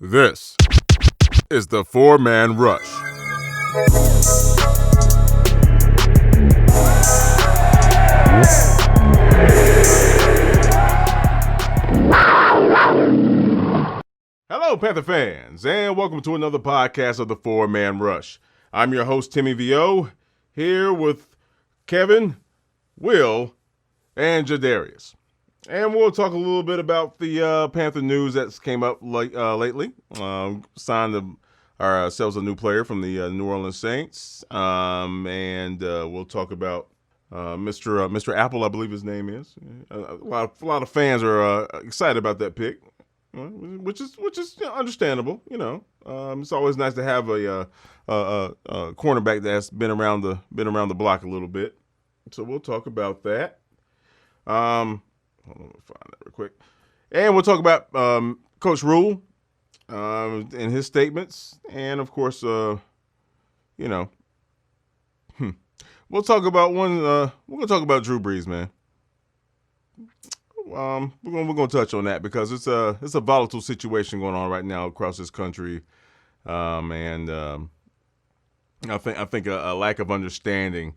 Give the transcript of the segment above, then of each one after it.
This is the Four-Man Rush. Hello, Panther fans, and welcome to another podcast of the Four-Man Rush. I'm your host, Timmy V.O., here with Kevin, Will, and Jadarius. And we'll talk a little bit about the Panther news that's came up lately. Signed ourselves a new player from the New Orleans Saints, and we'll talk about Mr. Apple, I believe his name is. A lot of fans are excited about that pick, which is understandable. It's always nice to have a cornerback that's been around the block a little bit. So we'll talk about that. Hold on, let me find that real quick. And we'll talk about Coach Rule and his statements. And, of course, we'll talk about we're going to talk about Drew Brees, man. We're going to touch on that because it's a volatile situation going on right now across this country. I think a lack of understanding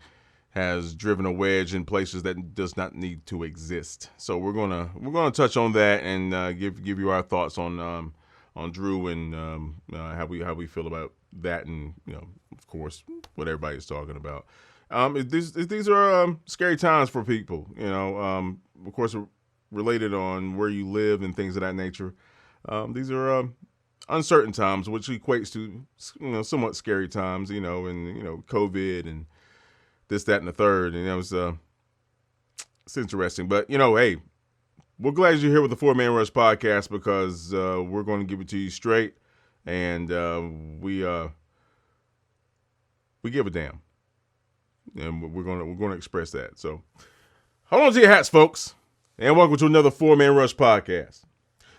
has driven a wedge in places that does not need to exist. So we're gonna touch on that and give you our thoughts on Drew and how we feel about that, and of course what everybody's talking about. These are scary times for people. Of course, related on where you live and things of that nature. These are uncertain times, which equates to somewhat scary times. And COVID and this, that, and the third, and it's interesting. But hey, we're glad you're here with the Four-Man Rush podcast because we're going to give it to you straight, and we give a damn, and we're going to express that. So hold on to your hats, folks, and welcome to another Four-Man Rush podcast.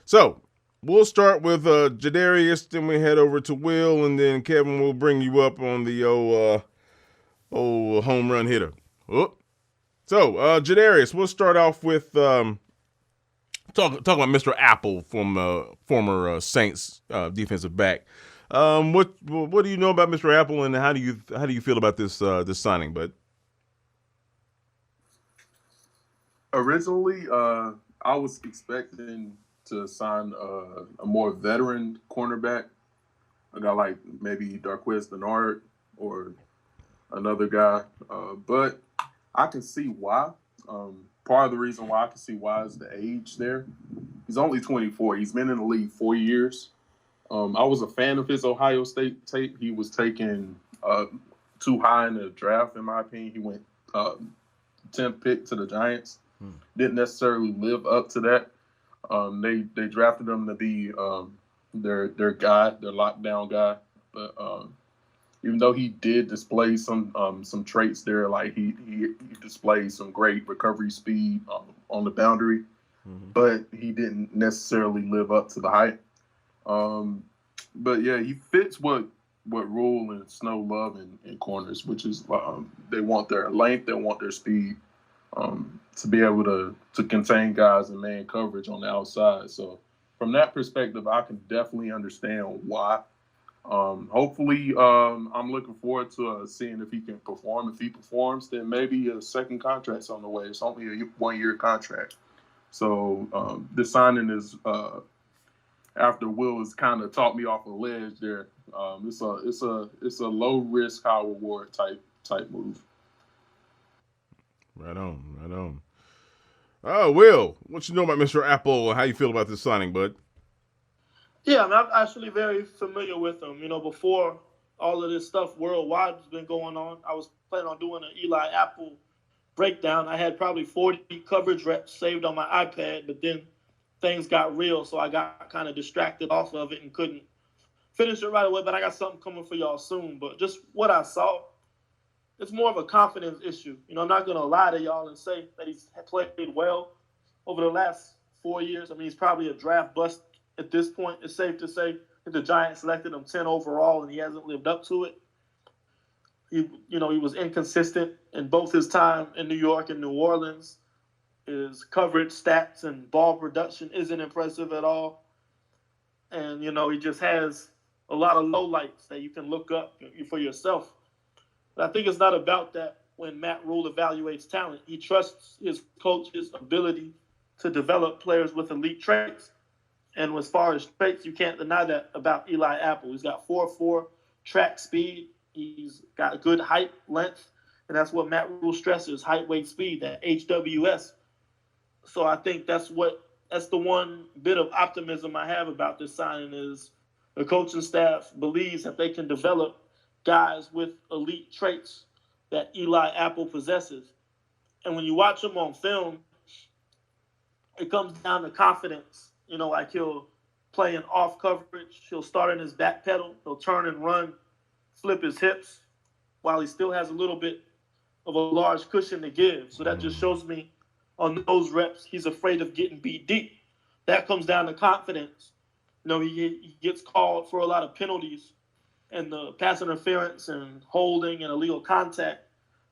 So we'll start with Jadarius, then we head over to Will, and then Kevin will bring you up on the home run hitter. Oh. So, Jadarius, we'll start off with talk about Mr. Apple from former Saints defensive back. What do you know about Mr. Apple, and how do you feel about this signing, bud? Originally, I was expecting to sign a more veteran cornerback, a guy like maybe Darqueze Dennard or another guy, but I can see why. Part of the reason why I can see why is the age there. He's only 24. He's been in the league 4 years. I was a fan of his Ohio State tape. He was taken too high in the draft, in my opinion. He went 10th pick to the Giants. Didn't necessarily live up to that. They drafted him to be their guy, their lockdown guy, but even though he did display some traits there, like he displayed some great recovery speed on the boundary, but he didn't necessarily live up to the hype. But yeah, he fits what Rule and Snow love in corners, which is they want their length, they want their speed, to be able to contain guys in man coverage on the outside. So from that perspective, I can definitely understand why. Hopefully, I'm looking forward to seeing if he can perform. If he performs, then maybe a second contract's on the way. It's only a 1-year contract. So this signing is after Will has kind of talked me off a ledge there. It's a low risk, high reward type move. Right on. Oh, Will, what you know about Mr. Apple? How you feel about this signing, bud? Yeah, I'm actually very familiar with him. Before all of this stuff worldwide has been going on, I was planning on doing an Eli Apple breakdown. I had probably 40 coverage reps saved on my iPad, but then things got real, so I got kind of distracted off of it and couldn't finish it right away. But I got something coming for y'all soon. But just what I saw, it's more of a confidence issue. I'm not going to lie to y'all and say that he's played well over the last 4 years. I mean, he's probably a draft bust at this point. It's safe to say that the Giants selected him 10 overall, and he hasn't lived up to it. He was inconsistent in both his time in New York and New Orleans. His coverage stats and ball production isn't impressive at all. and he just has a lot of lowlights that you can look up for yourself. But I think it's not about that. When Matt Rule evaluates talent, he trusts his coach's ability to develop players with elite traits. And as far as traits, you can't deny that about Eli Apple. He's got 4.4 track speed. He's got good height, length, and that's what Matt Rule stresses: height, weight, speed, that HWS. So I think that's the one bit of optimism I have about this signing is the coaching staff believes that they can develop guys with elite traits that Eli Apple possesses. And when you watch him on film, it comes down to confidence. Like he'll play in off coverage, he'll start in his back pedal, he'll turn and run, flip his hips, while he still has a little bit of a large cushion to give. So that just shows me on those reps, he's afraid of getting beat deep. That comes down to confidence. He gets called for a lot of penalties and the pass interference and holding and illegal contact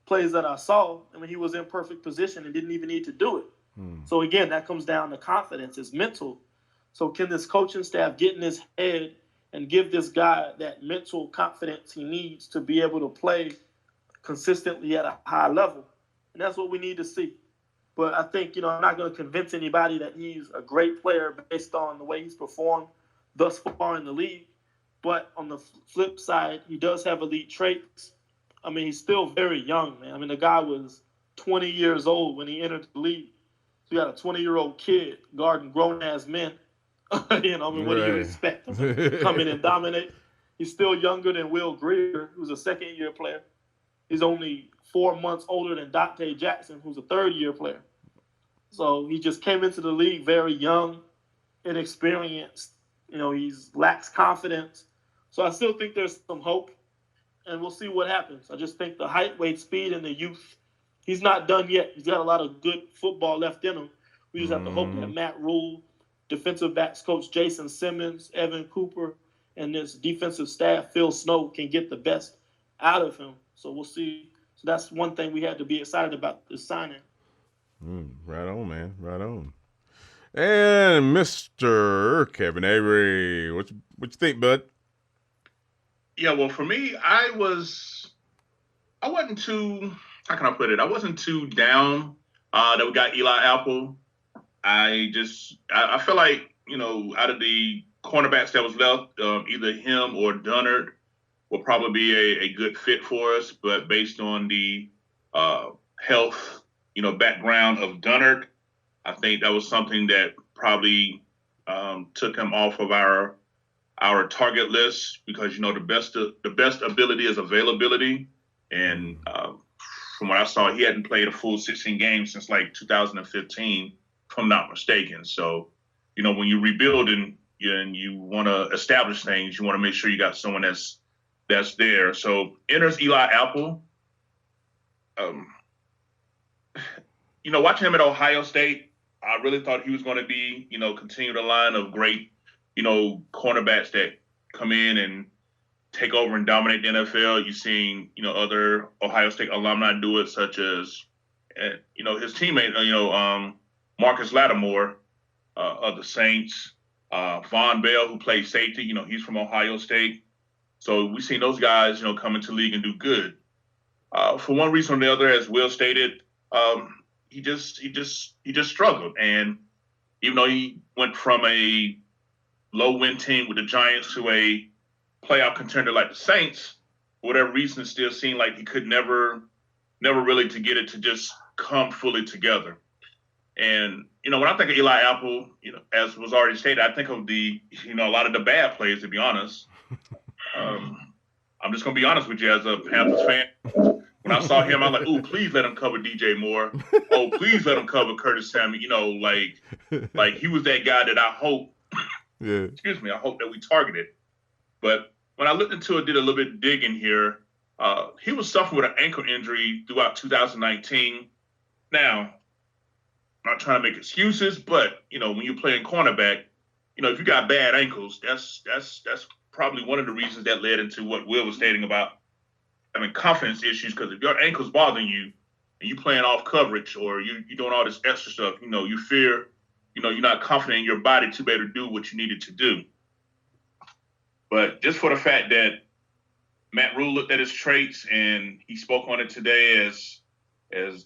plays that I saw. I mean, he was in perfect position and didn't even need to do it. So again, that comes down to confidence. It's mental. So can this coaching staff get in his head and give this guy that mental confidence he needs to be able to play consistently at a high level? And that's what we need to see. But I think, I'm not going to convince anybody that he's a great player based on the way he's performed thus far in the league. But on the flip side, he does have elite traits. I mean, he's still very young, man. I mean, the guy was 20 years old when he entered the league. So you got a 20-year-old kid guarding grown-ass men. What do you expect him to come in and dominate? He's still younger than Will Greer, who's a second-year player. He's only 4 months older than Dante Jackson, who's a third-year player. So he just came into the league very young, inexperienced. He lacks confidence. So I still think there's some hope, and we'll see what happens. I just think the height, weight, speed, and the youth, he's not done yet. He's got a lot of good football left in him. We just have to hope that Matt Rule, defensive backs coach Jason Simmons, Evan Cooper, and this defensive staff, Phil Snow, can get the best out of him. So we'll see. So that's one thing we had to be excited about this signing. Right on, man. Right on. And Mr. Kevin Avery, what you think, bud? Yeah, well, for me, I wasn't too, how can I put it? I wasn't too down that we got Eli Apple. I feel like, out of the cornerbacks that was left, either him or Dunnard will probably be a good fit for us. But based on the health, background of Dunnard, I think that was something that probably took him off of our target list because the best ability is availability, and from what I saw, he hadn't played a full 16 games since like 2015, if I'm not mistaken. So, when you rebuild and you want to establish things, you want to make sure you got someone that's there. So enters Eli Apple. Watching him at Ohio State, I really thought he was going to be, continue the line of great, cornerbacks that come in and take over and dominate the NFL. You've seen, other Ohio State alumni do it, such as, his teammate, Marcus Lattimore of the Saints, Von Bell, who plays safety, he's from Ohio State. So we've seen those guys, come into the league and do good. For one reason or the other, as Will stated, he just struggled. And even though he went from a low-win team with the Giants to a playoff contender like the Saints, for whatever reason, it still seemed like he could never really to get it to just come fully together. And, when I think of Eli Apple, as was already stated, I think of a lot of the bad plays, to be honest. I'm just going to be honest with you as a Panthers fan. When I saw him, I was like, "Ooh, please let him cover DJ Moore. Oh, please let him cover Curtis Samuel." Like he was that guy that I hope, I hope that we targeted. But when I looked into it, did a little bit of digging here, he was suffering with an ankle injury throughout 2019. Now, I'm not trying to make excuses, but when you're playing cornerback, if you got bad ankles, that's probably one of the reasons that led into what Will was stating about confidence issues. Because if your ankle's bothering you and you playing off coverage or you doing all this extra stuff, you fear, you're not confident in your body to be able to do what you needed to do. But just for the fact that Matt Rule looked at his traits and he spoke on it today as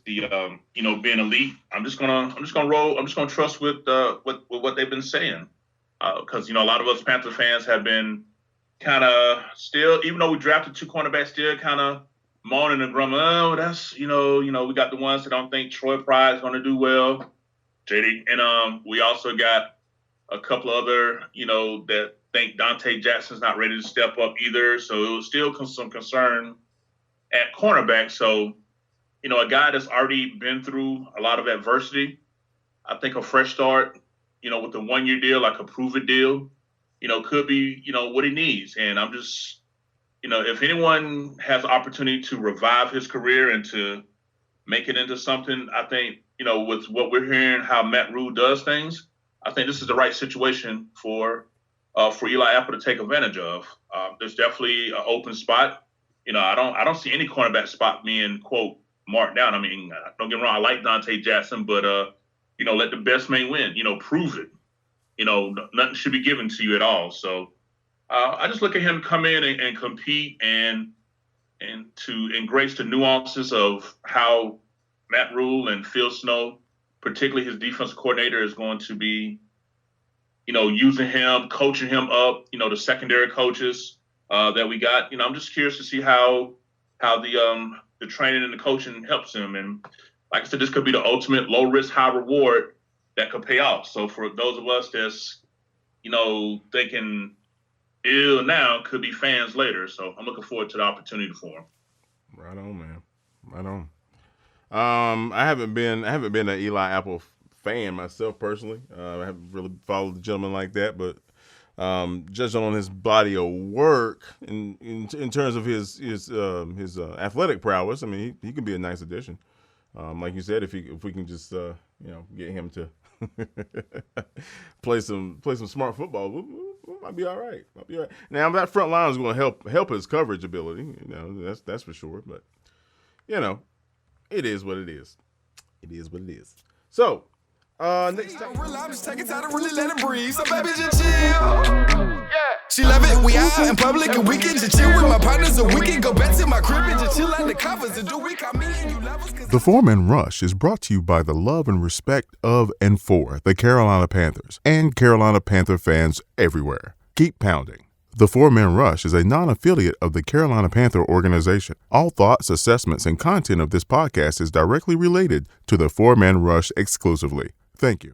the being elite. I'm just gonna roll. I'm just gonna trust with what they've been saying, because a lot of us Panther fans have been kind of still, even though we drafted 2 cornerbacks, still kind of moaning and grumbling. Oh, that's we got the ones that don't think Troy Pride is going to do well, JD, and we also got a couple other that think Dante Jackson's not ready to step up either. So it was still some concern at cornerback. So, a guy that's already been through a lot of adversity, I think a fresh start, with a 1-year deal, like a prove-it deal, could be, what he needs. And I'm just, if anyone has the opportunity to revive his career and to make it into something, I think, with what we're hearing, how Matt Rule does things, I think this is the right situation for Eli Apple to take advantage of. There's definitely an open spot. I don't see any cornerback spot being, quote, marked down. I mean, don't get me wrong, I like Dante Jackson, but let the best man win. Prove it. Nothing should be given to you at all. So I just look at him come in and compete and to embrace the nuances of how Matt Rule and Phil Snow, particularly his defensive coordinator, is going to be, using him, coaching him up, the secondary coaches that we got. I'm just curious to see how the training and the coaching helps him. And like I said, this could be the ultimate low risk, high reward that could pay off. So for those of us that's, thinking ill now, could be fans later. So I'm looking forward to the opportunity for him. Right on, man. Right on. I haven't been an Eli Apple fan myself personally. I haven't really followed the gentleman like that, but judging on his body of work in terms of his athletic prowess, I mean, he can be a nice addition. Like you said, if we can just get him to play some smart football, we might be all right. Now that front line is going to help his coverage ability. That's for sure. But it is what it is. It is what it is. So next time, I'm just taking time to really let it breathe. So baby, just chill. Yeah. She love it. We out in public and we can just chill with my partners, or we can go back to my crib and just chill out the covers and do we call me and you lovers. The Four-Man Rush is brought to you by the love and respect of and for the Carolina Panthers and Carolina Panther fans everywhere. Keep pounding. The Four-Man Rush is a non-affiliate of the Carolina Panther organization. All thoughts, assessments, and content of this podcast is directly related to the Four-Man Rush exclusively. Thank you.